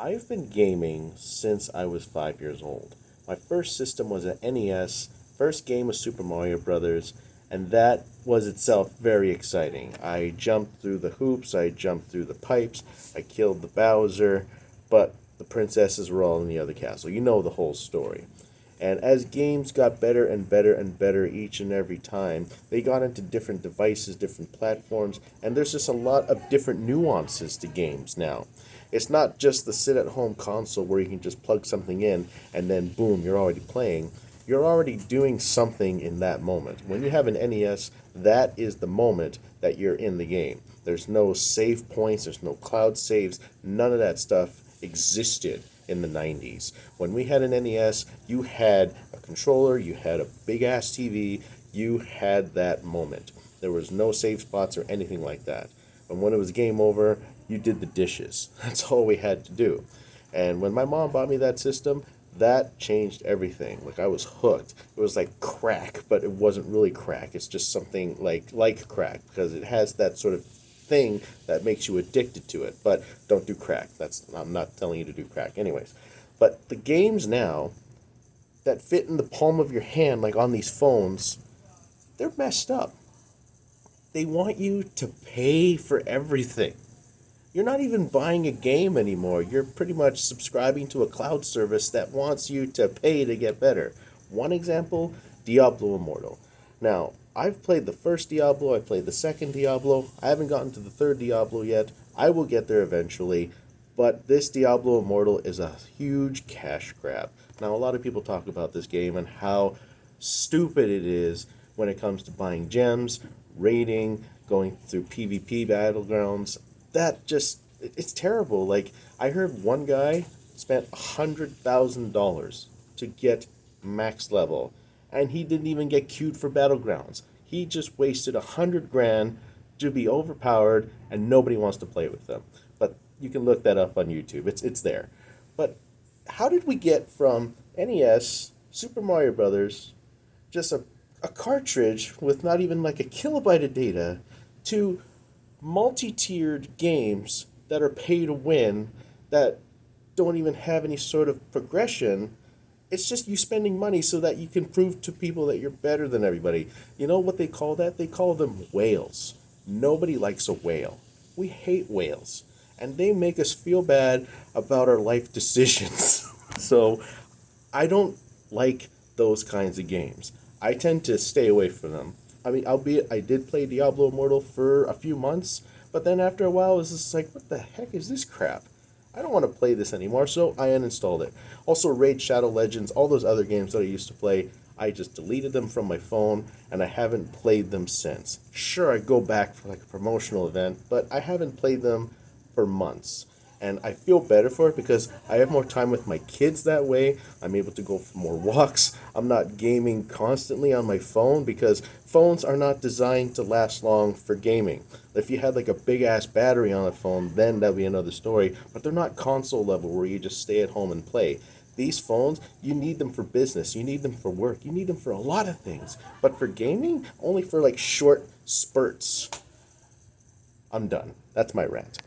I've been gaming since I was 5 years old. My first system was an NES. First game was Super Mario Brothers, and that was itself very exciting. I jumped through the hoops, I jumped through the pipes, I killed the Bowser, but the princesses were all in the other castle. You know the whole story. And as games got better and better and better each and every time, they got into different devices, different platforms, and there's just a lot of different nuances to games now. It's not just the sit at home console where you can just plug something in and then boom, you're already playing. You're already doing something in that moment. When you have an NES, that is the moment that you're in the game. There's no save points, there's no cloud saves, none of that stuff existed in the 90s. When we had an NES, you had a controller, you had a big ass TV, you had that moment. There was no save spots or anything like that. And when it was game over, you did the dishes. That's all we had to do. And when my mom bought me that system, that changed everything. Like I was hooked. It was like crack, but it wasn't really crack. It's just something like crack because it has that sort of thing that makes you addicted to it. But don't do crack. That's I'm not telling you to do crack anyways. But the games now that fit in the palm of your hand like on these phones, they're messed up. They want you to pay for everything. You're not even buying a game anymore. You're pretty much subscribing to a cloud service that wants you to pay to get better. One example, Diablo Immortal. Now, I've played the first Diablo, I played the second Diablo. I haven't gotten to the third Diablo yet. I will get there eventually. But this Diablo Immortal is a huge cash grab. Now, a lot of people talk about this game and how stupid it is when it comes to buying gems, raiding, going through PvP battlegrounds. That just, it's terrible. Like, I heard one guy spent $100,000 to get max level, and he didn't even get queued for battlegrounds. He just wasted 100 grand to be overpowered, and nobody wants to play with them. But you can look that up on YouTube. It's there. But how did we get from NES, Super Mario Brothers, just a cartridge with not even like a kilobyte of data, to multi-tiered games that are pay to win that don't even have any sort of progression? It's just you spending money so that you can prove to people that you're better than everybody. You know what they call that? They call them whales. Nobody likes a whale. We hate whales. And they make us feel bad about our life decisions. So I don't like those kinds of games. I tend to stay away from them. I mean, albeit I did play Diablo Immortal for a few months, but then after a while, it was just like, what the heck is this crap? I don't want to play this anymore, so I uninstalled it. Also, Raid Shadow Legends, all those other games that I used to play, I just deleted them from my phone, and I haven't played them since. Sure, I go back for like a promotional event, but I haven't played them for months. And I feel better for it because I have more time with my kids that way. I'm able to go for more walks. I'm not gaming constantly on my phone because phones are not designed to last long for gaming. If you had like a big ass battery on a phone, then that'd be another story. But they're not console level where you just stay at home and play. These phones, you need them for business, you need them for work, you need them for a lot of things. But for gaming, only for like short spurts. I'm done. That's my rant.